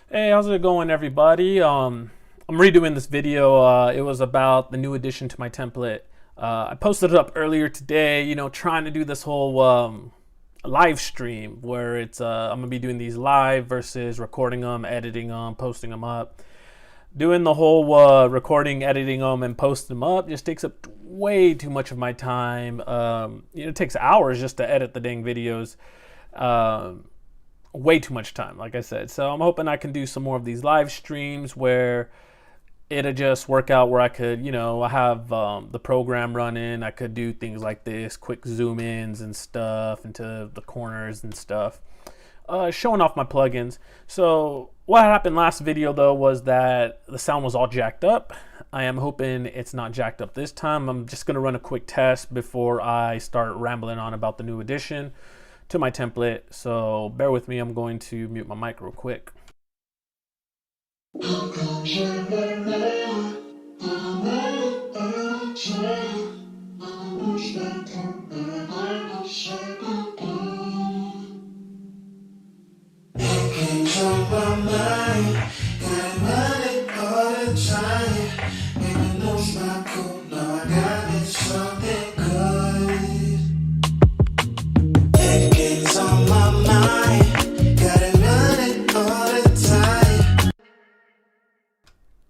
Hey, how's it going, everybody? I'm redoing this video. It was about the new addition to my template. I posted it up earlier today, trying to do this whole live stream where I'm gonna be doing these live versus recording them, editing them, posting them up. Doing the whole recording, editing them, and posting them up just takes up way too much of my time. It takes hours just to edit the dang videos. Um, Way too much time, like I said. So I'm hoping I can do some more of these live streams where it'll just work out where I could, I have the program running. I could do things like this, quick zoom ins and stuff into the corners and stuff, showing off my plugins. So what happened last video though was that the sound was all jacked up. I am hoping it's not jacked up this time. I'm just gonna run a quick test before I start rambling on about the new addition to my template. So bear with me. I'm going to mute my mic real quick.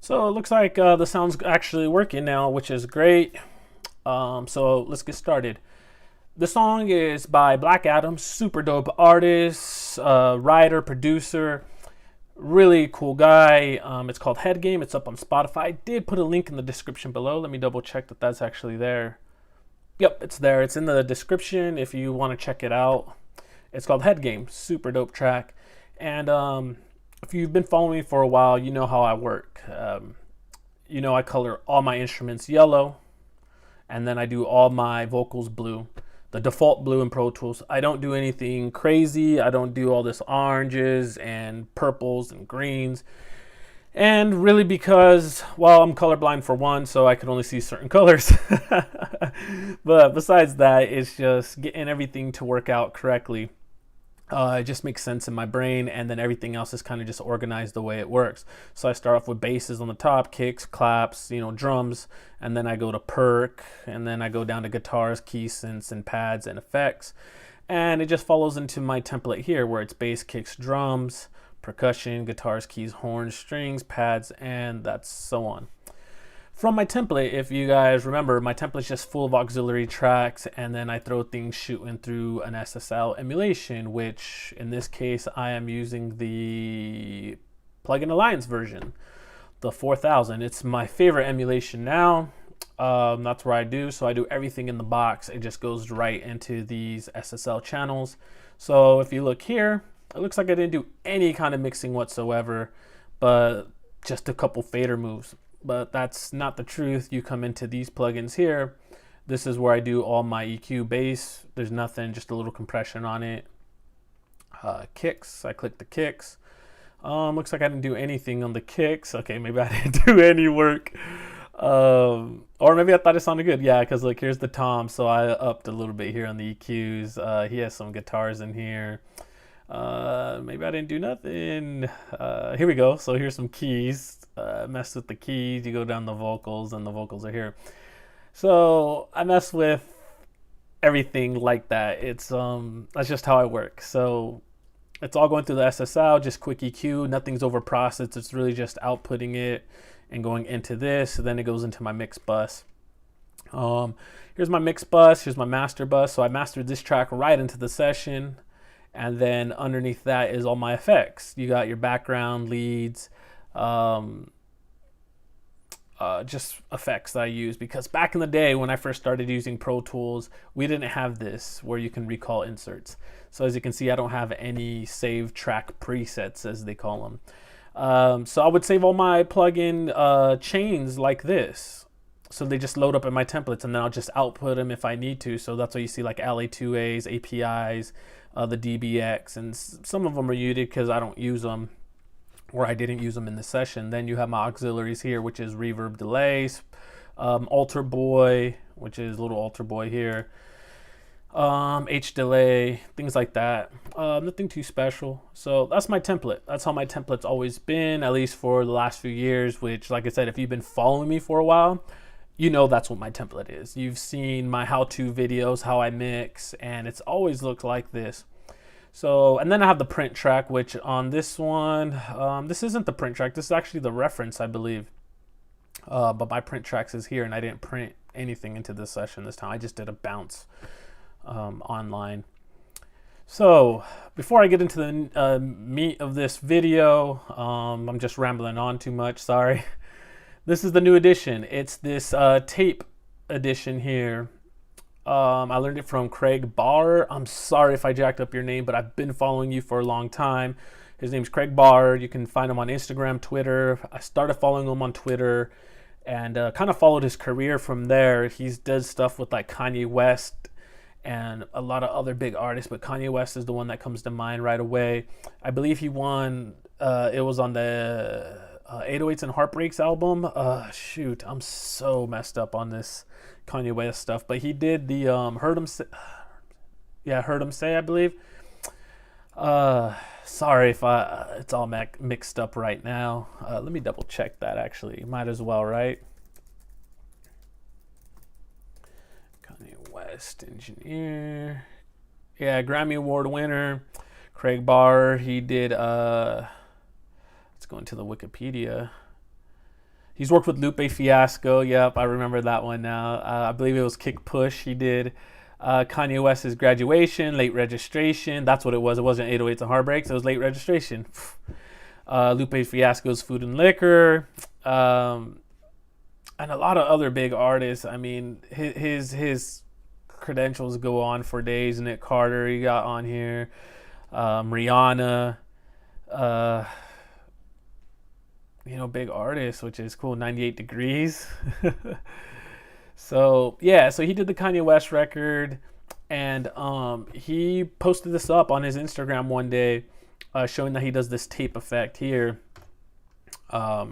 So it looks like the sound's actually working now, which is great. So let's get started. The song is by Black Adam, super dope artist, writer, producer, really cool guy. It's called Head Game. It's up on Spotify. I did put a link in the description below. Let me double check that that's actually there. Yep, it's there. It's in the description if you want to check it out. It's called Head Game, super dope track. And if you've been following me for a while, you know how I work. I color all my instruments yellow, and then I do all my vocals blue, the default blue in Pro Tools. I don't do anything crazy. I don't do all this oranges and purples and greens. And really because, well, I'm colorblind for one, so I can only see certain colors. But besides that, it's just getting everything to work out correctly. It just makes sense in my brain, and then everything else is kind of just organized the way it works. So I start off with basses on the top, kicks, claps, drums, and then I go to perk, and then I go down to guitars, keys, synths, and pads and effects. And it just follows into my template here where it's bass, kicks, drums, percussion, guitars, keys, horns, strings, pads, and that's so on. From my template, if you guys remember, my template is just full of auxiliary tracks, and then I throw things shooting through an SSL emulation, which in this case I am using the Plugin Alliance version, the 4000. It's my favorite emulation now. That's where I do. So I do everything in the box. It just goes right into these SSL channels. So if you look here, it looks like I didn't do any kind of mixing whatsoever, but just a couple fader moves. But that's not the truth. You come into these plugins here. This is where I do all my EQ bass. There's nothing, just a little compression on it. Kicks, I click the kicks. Looks like I didn't do anything on the kicks. Okay, maybe I didn't do any work. Or maybe I thought it sounded good. Yeah, because look, here's the tom. So I upped a little bit here on the EQs. He has some guitars in here. Maybe I didn't do nothing. Here we go. So here's some keys. Mess with the keys. You go down the vocals, and the vocals are here. So I mess with everything like that. It's that's just how I work. So it's all going through the SSL, just quick EQ. Nothing's over processed. It's really just outputting it and going into this. Then it goes into my mix bus. Here's my mix bus. Here's my master bus. So I mastered this track right into the session. And then underneath that is all my effects. You got your background, leads, just effects that I use. Because back in the day when I first started using Pro Tools, we didn't have this where you can recall inserts. So as you can see, I don't have any save track presets, as they call them. So I would save all my plugin chains like this. So they just load up in my templates, and then I'll just output them if I need to. So that's why you see like LA2As, APIs, the DBX, and some of them are muted because I don't use them, or I didn't use them in the session. Then you have my auxiliaries here, which is reverb, delays, alter boy, which is little alter boy here, H delay, things like that. Nothing too special. So that's my template. That's how my template's always been, at least for the last few years, which, like I said, if you've been following me for a while, you know that's what my template is. You've seen my how-to videos, how I mix, and it's always looked like this. So, and then I have the print track, which on this one, this isn't the print track. This is actually the reference, I believe. But my print tracks is here, and I didn't print anything into this session this time. I just did a bounce online. So before I get into the meat of this video, I'm just rambling on too much, sorry. This is the new edition. It's this tape edition here. I learned it from Craig Barr. I'm sorry if I jacked up your name, but I've been following you for a long time. His name's Craig Barr. You can find him on Instagram, Twitter. I started following him on Twitter and kind of followed his career from there. He does stuff with like Kanye West and a lot of other big artists, but Kanye West is the one that comes to mind right away. I believe he won, it was on the 808s and Heartbreaks album. Shoot, I'm so messed up on this Kanye West stuff, but he did the Heard 'Em Say, I believe. Sorry if it's all mixed up right now. Let me double check that actually. Might as well, right? Kanye West, engineer. Yeah, Grammy Award winner. Craig Barr, he did, let's go into the Wikipedia. He's worked with Lupe Fiasco. Yep, I remember that one now. I believe it was Kick Push. He did Kanye West's Graduation, Late Registration. That's what it was. It wasn't 808s and Heartbreaks. It was Late Registration. Lupe Fiasco's Food and Liquor. And a lot of other big artists. I mean, his credentials go on for days. Nick Carter, he got on here. Rihanna. Big artists, which is cool. 98 Degrees. So yeah, so he did the Kanye West record, and he posted this up on his Instagram one day, showing that he does this tape effect here,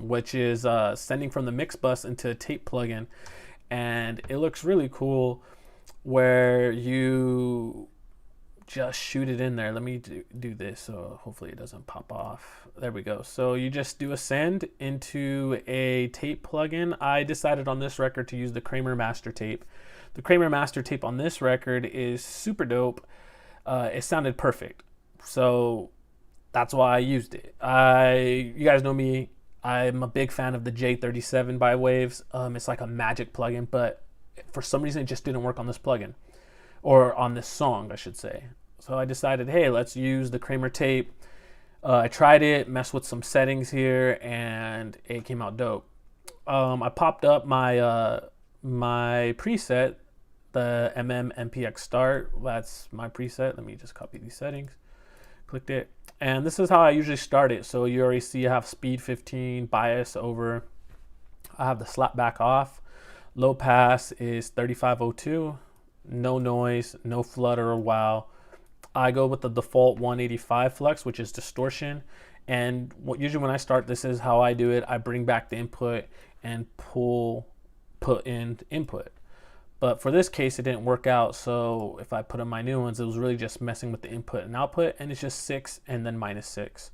which is sending from the mix bus into a tape plugin, and it looks really cool, where you just shoot it in there. Let me do this, so hopefully it doesn't pop off. There we go. So you just do a send into a tape plugin. I decided on this record to use the Kramer Master Tape. The Kramer Master Tape on this record is super dope. It sounded perfect, so that's why I used it. You guys know me. I'm a big fan of the J37 by Waves. It's like a magic plugin, but for some reason it just didn't work on this plugin. Or on this song, I should say. So I decided, hey, let's use the Kramer tape. I tried it, messed with some settings here, and it came out dope. I popped up my my preset, the MPX Start. That's my preset. Let me just copy these settings. Clicked it. And this is how I usually start it. So you already see I have speed 15, bias over. I have the slap back off. Low pass is 3502. No noise, no flutter or wow. I go with the default 185 flex, which is distortion. And usually when I start, this is how I do it. I bring back the input and put in input. But for this case, it didn't work out. So if I put in my new ones, it was really just messing with the input and output, and it's just 6 and then -6.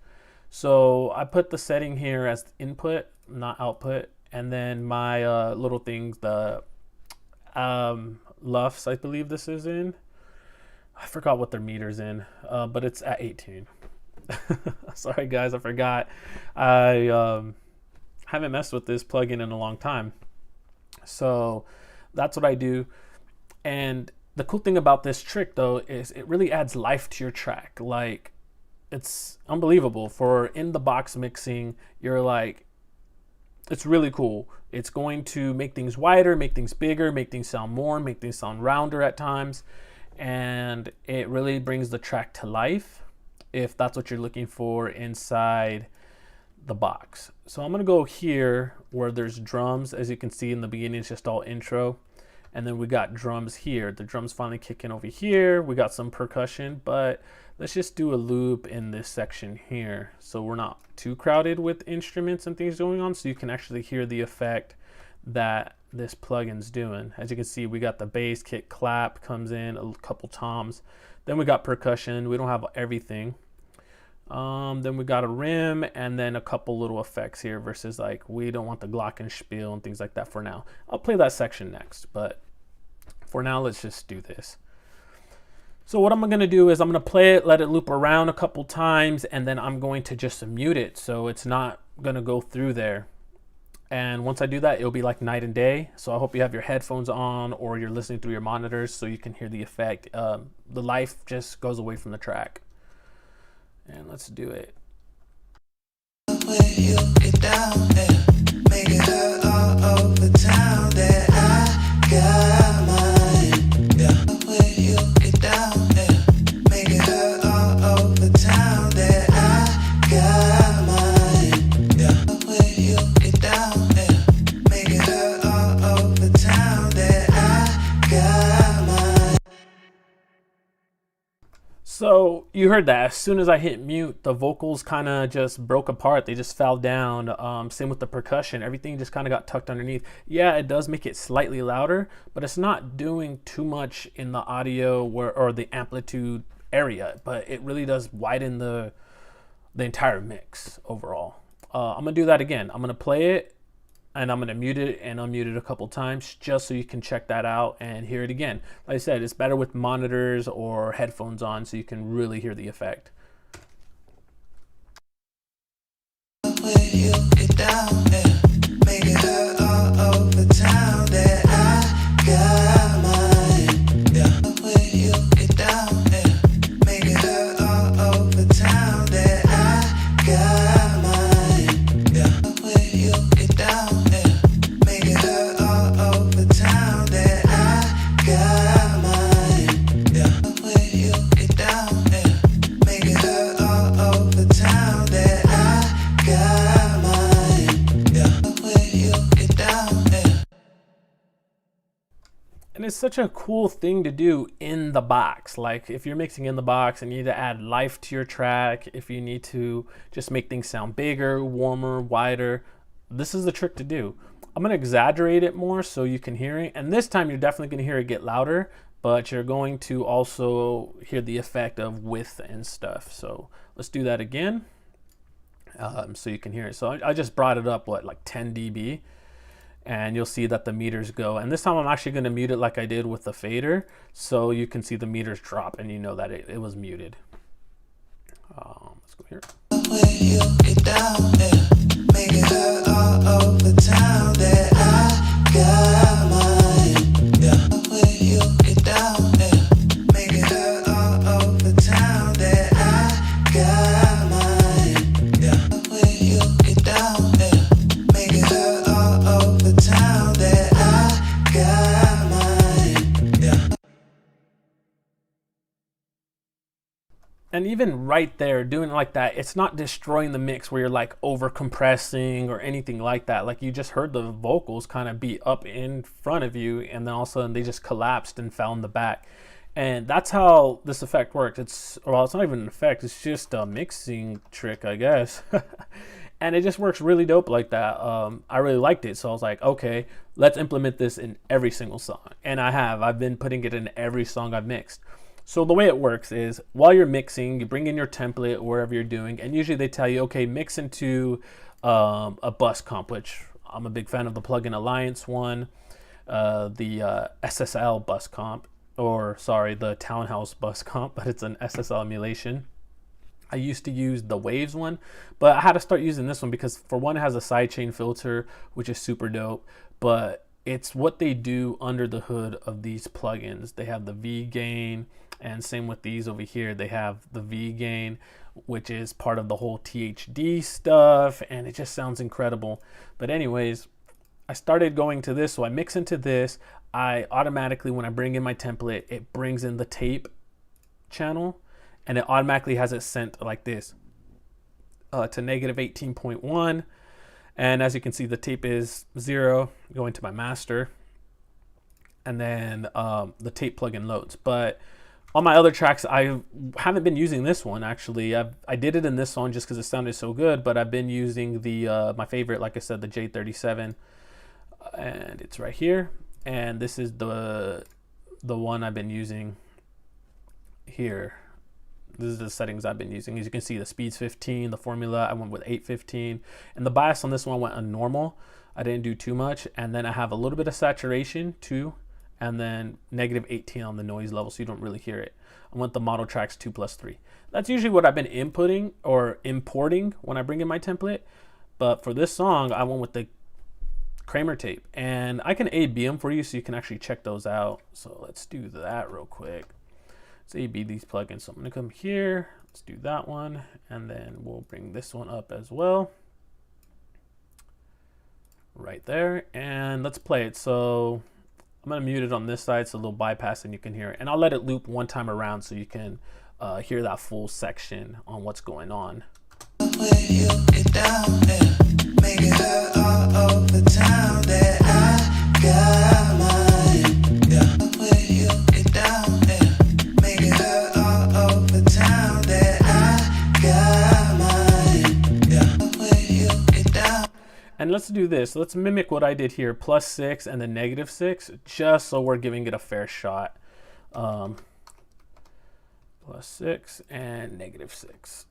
So I put the setting here as input, not output. And then my little things, the LUFS, I believe this is in. I forgot what their meter's in, but it's at 18. Sorry guys, I forgot. I haven't messed with this plugin in a long time. So that's what I do. And the cool thing about this trick though is it really adds life to your track. Like, it's unbelievable. For in the box mixing, you're like, it's really cool. It's going to make things wider, make things bigger, make things sound more, make things sound rounder at times. And it really brings the track to life if that's what you're looking for inside the box. So I'm gonna go here where there's drums. As you can see in the beginning, it's just all intro. And then we got drums here. The drums finally kick in over here. We got some percussion, but let's just do a loop in this section here, so we're not too crowded with instruments and things going on, so you can actually hear the effect that this plugin's doing. As you can see, we got the bass, kick, clap comes in, a couple toms. Then we got percussion. We don't have everything. Then we got a rim and then a couple little effects here versus like we don't want the glockenspiel and things like that for now. I'll play that section next, but for now, let's just do this. So what I'm going to do is I'm going to play it, let it loop around a couple times, and then I'm going to just mute it so it's not going to go through there. And once I do that, it'll be like night and day. So I hope you have your headphones on or you're listening through your monitors so you can hear the effect. The life just goes away from the track. And let's do it. When you get down and make it hurt all over town that I got mine. Yeah. When you get down and make it hurt all over town that I got mine. Yeah. When you get down and make it hurt all over town that I got mine. So you heard that. As soon as I hit mute, the vocals kind of just broke apart. They just fell down. Same with the percussion. Everything just kind of got tucked underneath. Yeah, it does make it slightly louder, but it's not doing too much in the audio or the amplitude area. But it really does widen the entire mix overall. I'm gonna do that again. I'm gonna play it and I'm gonna mute it and unmute it a couple times just so you can check that out and hear it again. Like I said, it's better with monitors or headphones on so you can really hear the effect. When you get down and make it hurt all over town that I got mine. Yeah. When you get down and make it hurt all over town that I got mine. Yeah. When you get down. And it's such a cool thing to do in the box. Like if you're mixing in the box and you need to add life to your track, if you need to just make things sound bigger, warmer, wider, this is the trick to do. I'm going to exaggerate it more so you can hear it. And this time you're definitely going to hear it get louder, but you're going to also hear the effect of width and stuff. So let's do that again so you can hear it. So I just brought it up, like 10 dB. And you'll see that the meters go. And this time I'm actually going to mute it like I did with the fader. So you can see the meters drop and you know that it was muted. Let's go here. When you get down and make it hurt all over town that I got mine. Yeah. When you get down and make it hurt all over town that I got mine. Yeah. When you get down and make it hurt all over town that I got mine. Yeah. And even right there, doing it like that, it's not destroying the mix where you're like over compressing or anything like that. Like you just heard the vocals kind of be up in front of you and then all of a sudden they just collapsed and fell in the back. And that's how this effect works. It's not even an effect, it's just a mixing trick, I guess. And it just works really dope like that. I really liked it. So I was like, okay, let's implement this in every single song. And I've been putting it in every song I've mixed. So the way it works is while you're mixing, you bring in your template wherever you're doing, and usually they tell you, okay, mix into a bus comp, which I'm a big fan of the Plugin Alliance one, the SSL bus comp, the Townhouse bus comp, but it's an SSL emulation. I used to use the Waves one, but I had to start using this one because for one, it has a sidechain filter, which is super dope, but it's what they do under the hood of these plugins. They have the V gain, and same with these over here. They have the V gain, which is part of the whole THD stuff, and it just sounds incredible. But anyways, I started going to this, so I mix into this. I automatically, when I bring in my template, it brings in the tape channel, and it automatically has it sent like this to negative 18.1. And as you can see, the tape is 0 going to my master, and then the tape plugin loads. But on my other tracks, I haven't been using this one actually. I did it in this song just because it sounded so good, but I've been using the my favorite, like I said, the J37. and it's right here. And this is the one I've been using here. This is the settings I've been using. As you can see, the speed's 15, the formula I went with 815, and the bias on this one went on normal. I didn't do too much, and then I have a little bit of saturation too, and then -18 on the noise level, so you don't really hear it. I went the model tracks 2+3. That's usually what I've been inputting or importing when I bring in my template, but for this song, I went with the Kramer tape, and I can A/B them for you so you can actually check those out. So let's do that real quick. Let's A/B these plugins. So I'm gonna come here, let's do that one, and then we'll bring this one up as well. Right there, and let's play it. So I'm gonna mute it on this side so a little bypass and you can hear it. And I'll let it loop one time around so you can hear that full section on what's going on. When you get down there, make it hurt all over town that I got mine. Yeah. When you get down there, make it hurt all over town that I got mine. Yeah. When you get down. And let's do this. Let's mimic what I did here, +6 and then -6, just so we're giving it a fair shot. +6 and -6.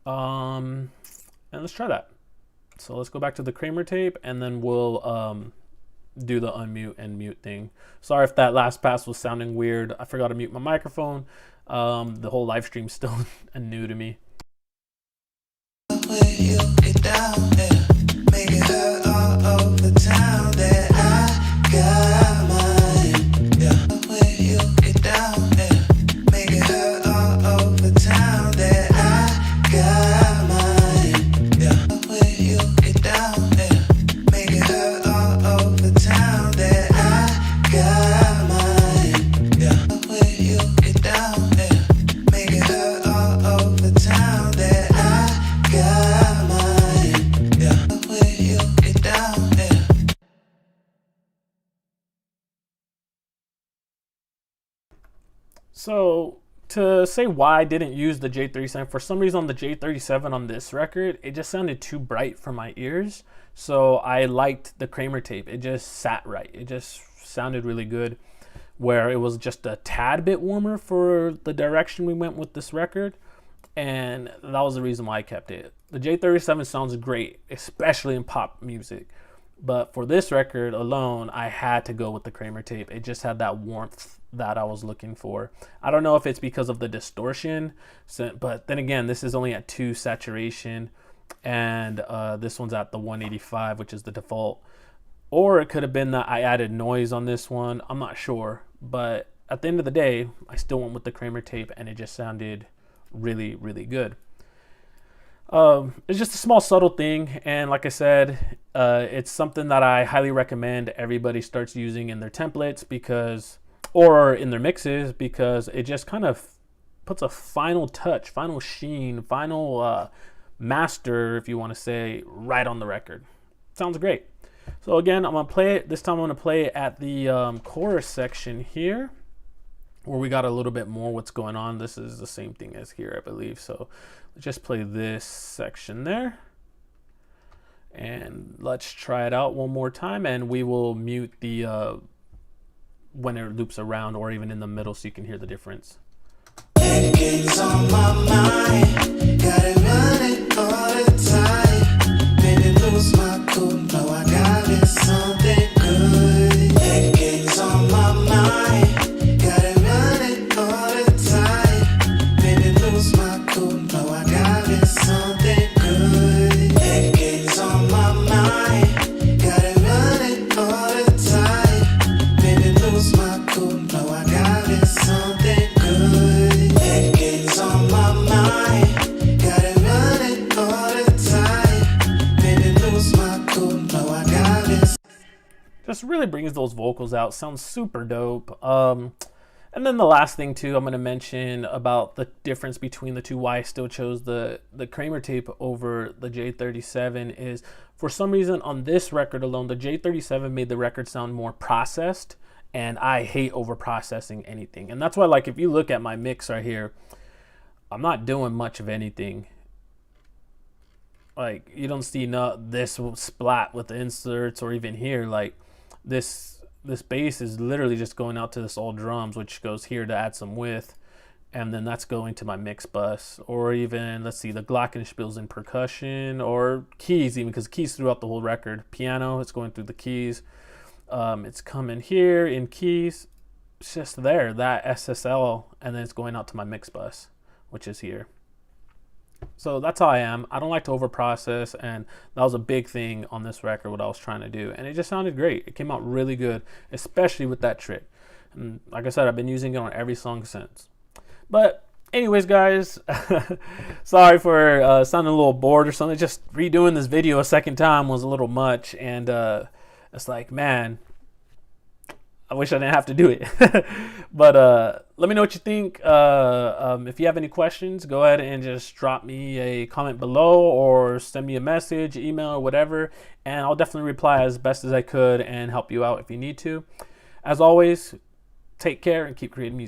And let's try that. So let's go back to the Kramer tape, and then we'll do the unmute and mute thing. Sorry if that last pass was sounding weird. I forgot to mute my microphone. The whole live stream's still new to me. When you get down there, make it hurt all over town that I got mine. Yeah. When you get down there, make it hurt all over town that I got mine. Yeah. When you get down there, make it hurt all over town that I got mine. Yeah. When you get down there, make it hurt all over town that I got mine. Yeah. When you get down there. So to say why I didn't use the J37, for some reason on the J37 on this record, it just sounded too bright for my ears. So I liked the Kramer tape. It just sat right. It just sounded really good, where it was just a tad bit warmer for the direction we went with this record. And that was the reason why I kept it. The J37 sounds great, especially in pop music. But for this record alone, I had to go with the Kramer tape. It just had that warmth that I was looking for. I don't know if it's because of the distortion, but then again, this is only at 2 saturation, and this one's at the 185, which is the default. Or it could have been that I added noise on this one. I'm not sure. But at the end of the day, I still went with the Kramer tape, and it just sounded really, really good. It's just a small subtle thing, and like I said, it's something that I highly recommend everybody starts using in their templates, because, or in their mixes, because it just kind of puts a final touch, final sheen, final master, if you want to say, right on the record. Sounds great. So again, I'm gonna play it. This time I'm gonna play it at the chorus section here, where we got a little bit more what's going on. This is the same thing as here, I believe. So let's just play this section there. And let's try it out one more time, and we will mute the when it loops around, or even in the middle, so you can hear the difference. Dedicate's on my mind, got it running all the time. Baby, lose my cool, no, I got it something good. Dedicate's on my mind, got it running all the time. Baby, lose my cool, no, I got it something good. Dedicate's on my mind, got it running all the time. Baby, lose my cool, no, I got it something good. Dedicate's on my mind, got it running all the time. Baby, lose my cool, no, I got it. Just really brings those vocals out. Sounds super dope. And then the last thing too, I'm going to mention about the difference between the two, why I still chose the Kramer tape over the J37, is for some reason on this record alone, the J37 made the record sound more processed, and I hate over processing anything. And that's why, like, if you look at my mix right here, I'm not doing much of anything. Like you don't see this splat with the inserts or even here. Like this bass is literally just going out to this all drums, which goes here to add some width, and then that's going to my mix bus. Or even, let's see, the glockenspiels in percussion or keys, even because keys throughout the whole record. Piano, it's going through the keys. It's coming here in keys. It's just there, that SSL, and then it's going out to my mix bus, which is here. So that's how I am. I don't like to overprocess, and that was a big thing on this record, what I was trying to do. And it just sounded great. It came out really good, especially with that trick. And like I said, I've been using it on every song since. But anyways, guys, sorry for sounding a little bored or something. Just redoing this video a second time was a little much, and it's like, man, I wish I didn't have to do it. But let me know what you think. If you have any questions, go ahead and just drop me a comment below or send me a message, email, or whatever, and I'll definitely reply as best as I could and help you out if you need to. As always, take care and keep creating music.